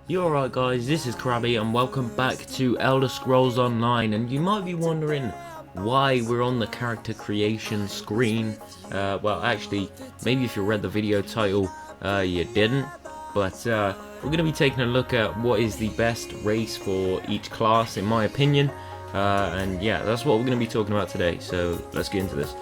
You alright guys, this is Krabby and welcome back to Elder Scrolls Online, and you might be wondering why we're on the character creation screen. Well actually, maybe if you read the video title, you didn't, but we're going to be taking a look at what is the best race for each class in my opinion, and yeah, that's what we're going to be talking about today, so let's get into this.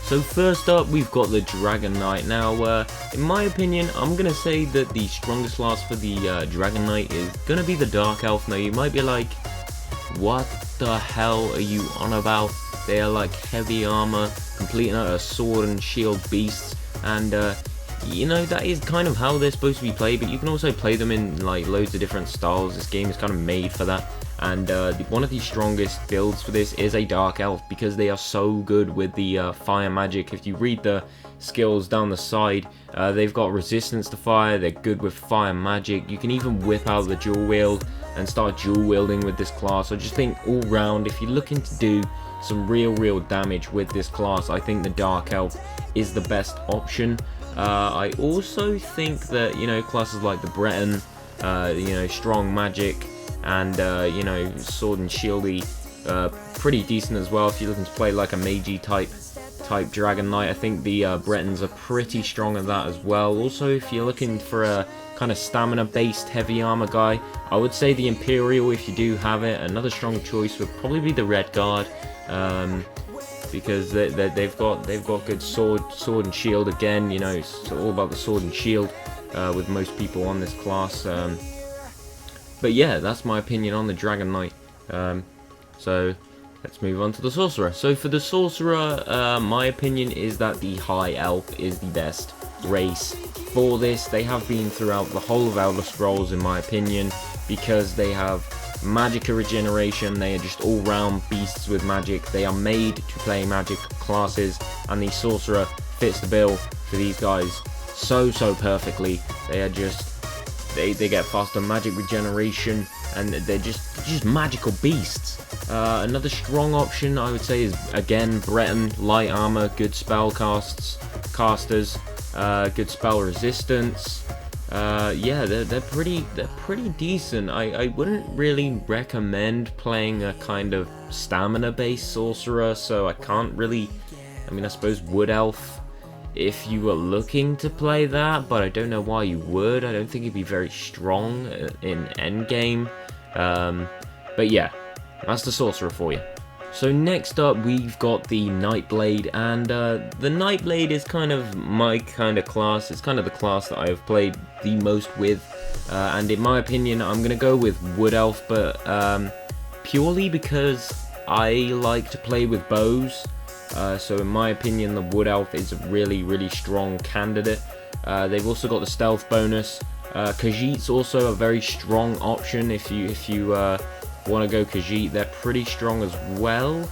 So first up, we've got the Dragon Knight. Now, in my opinion, I'm going to say that the strongest class for the Dragon Knight is going to be the Dark Elf. Now, you might be like, what the hell are you on about? They are like heavy armor, complete and utter sword and shield beasts, and you know, that is kind of how they're supposed to be played, but you can also play them in like loads of different styles. This game is kind of made for that. And one of the strongest builds for this is a Dark Elf, because they are so good with the fire magic. If you read the skills down the side, they've got resistance to fire, they're good with fire magic. You can even whip out the dual wield and start dual wielding with this class. I just think all round, if you're looking to do some real damage with this class, I think the Dark Elf is the best option. I also think that, you know, classes like the Breton, you know, strong magic, and you know, sword and shieldy, pretty decent as well. If you're looking to play like a magey type Dragon Knight, I think the Bretons are pretty strong at that as well. Also, if you're looking for a kind of stamina based heavy armor guy, I would say the Imperial, if you do have it. Another strong choice would probably be the Red Guard, because they've got good sword and shield. Again, you know, it's all about the sword and shield with most people on this class. But yeah, that's my opinion on the Dragon Knight. So let's move on to the Sorcerer. So for the Sorcerer, my opinion is that the High Elf is the best race for this. They have been throughout the whole of Elder Scrolls, in my opinion, because they have Magicka regeneration. They are just all-round beasts with magic. They are made to play magic classes, and the Sorcerer fits the bill for these guys so perfectly. They are just they get faster magic regeneration, and they're just magical beasts. Another strong option I would say is, again, Breton, light armor, good spell casters, good spell resistance. Yeah, they're pretty decent. I wouldn't really recommend playing a kind of stamina based sorcerer, so I can't really, I mean, I suppose Wood Elf if you were looking to play that, but I don't know why you would. I don't think it'd be very strong in endgame. But yeah, that's the Sorcerer for you. So next up, we've got the Nightblade, and the Nightblade is kind of my kind of class. It's kind of the class that I have played the most with, and in my opinion, I'm going to go with Wood Elf, but purely because I like to play with bows. So in my opinion, the Wood Elf is a really strong candidate. They've also got the stealth bonus. Khajiit's also a very strong option if you want to go Khajiit. They're pretty strong as well.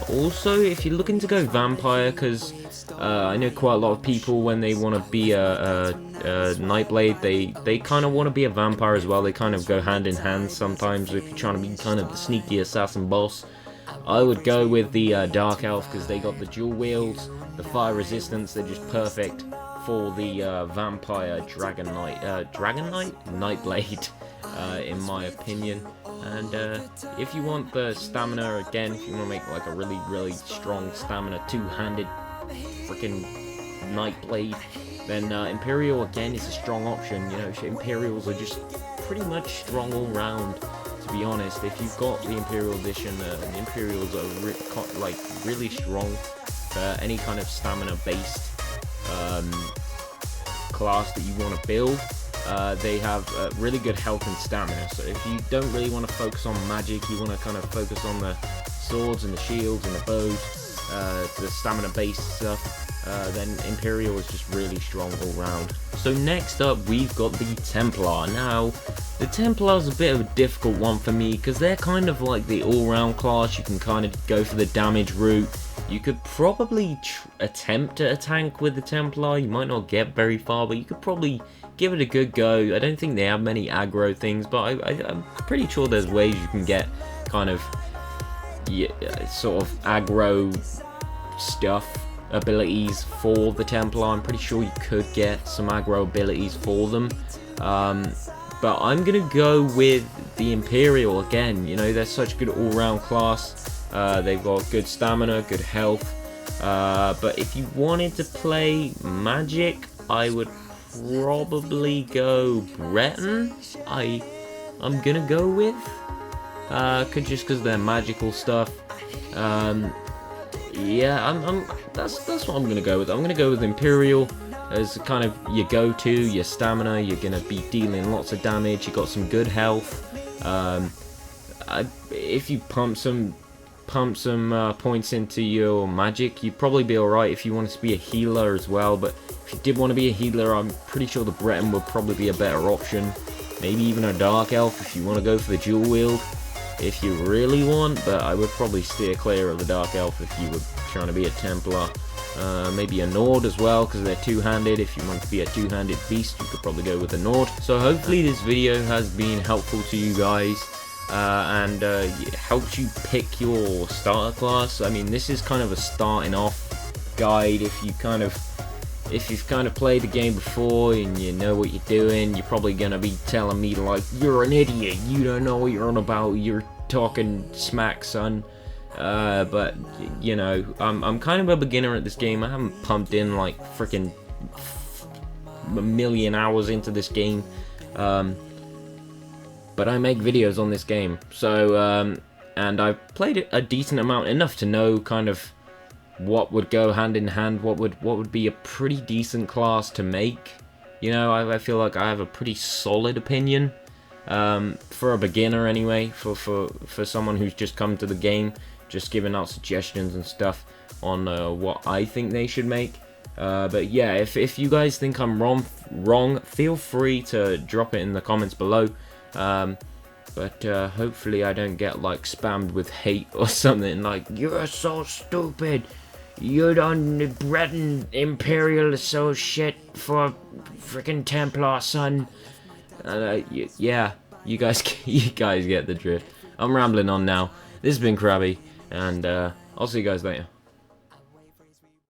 Also, if you're looking to go vampire, because I know quite a lot of people, when they want to be a Nightblade, they kind of want to be a vampire as well. They kind of go hand in hand sometimes. If you're trying to be kind of the sneaky assassin boss, I would go with the Dark Elf, because they got the dual wields, the fire resistance. They're just perfect for the vampire Nightblade, in my opinion. And if you want the stamina, again, if you want to make like a really strong stamina two-handed freaking Nightblade, then Imperial again is a strong option. You know, Imperials are just pretty much strong all round. To be honest, if you've got the Imperial Edition, the Imperials are really strong for any kind of stamina-based class that you want to build. They have really good health and stamina, so if you don't really want to focus on magic, you want to kind of focus on the swords and the shields and the bows, the stamina-based stuff, then Imperial is just really strong all round. So next up, we've got the Templar. Now, the Templar is a bit of a difficult one for me, because they're kind of like the all-round class. You can kind of go for the damage route. You could probably attempt to tank with the Templar. You might not get very far, but you could probably give it a good go. I don't think they have many aggro things, but I'm pretty sure there's ways you can get kind of sort of aggro stuff, abilities for the Templar. I'm pretty sure you could get some aggro abilities for them. But I'm gonna go with the Imperial again. You know, they're such a good all-round class. They've got good stamina, good health. But if you wanted to play magic, I would probably go Breton. I'm gonna go with, just because they're magical stuff. Yeah, that's what I'm gonna go with. I'm gonna go with Imperial as kind of your go-to, your stamina. You're gonna be dealing lots of damage. You got some good health. If you pump some points into your magic, you'd probably be alright if you wanted to be a healer as well. But if you did want to be a healer, I'm pretty sure the Breton would probably be a better option. Maybe even a Dark Elf if you want to go for the dual wield, if you really want. But I would probably steer clear of the Dark Elf if you were trying to be a Templar. Maybe a Nord as well, because they're two-handed. If you want to be a two-handed beast, you could probably go with a Nord. So hopefully this video has been helpful to you guys. And it helps you pick your starter class. I mean, this is kind of a starting off guide. If you've kind of played the game before and you know what you're doing, you're probably gonna be telling me like, you're an idiot, you don't know what you're on about, you're talking smack, son. But you know, I'm kind of a beginner at this game. I haven't pumped in like freaking a million hours into this game. But I make videos on this game, so and I've played it a decent amount, enough to know kind of what would go hand in hand, what would be a pretty decent class to make. You know, I feel like I have a pretty solid opinion for a beginner anyway, for someone who's just come to the game, just giving out suggestions and stuff on what I think they should make. But yeah, if you guys think I'm wrong, feel free to drop it in the comments below. But hopefully I don't get like spammed with hate or something like, you're so stupid, you done Breton Imperial is so shit for freaking Templar, son. Yeah, you guys get the drift. I'm rambling on now. This has been Krabby, and I'll see you guys later.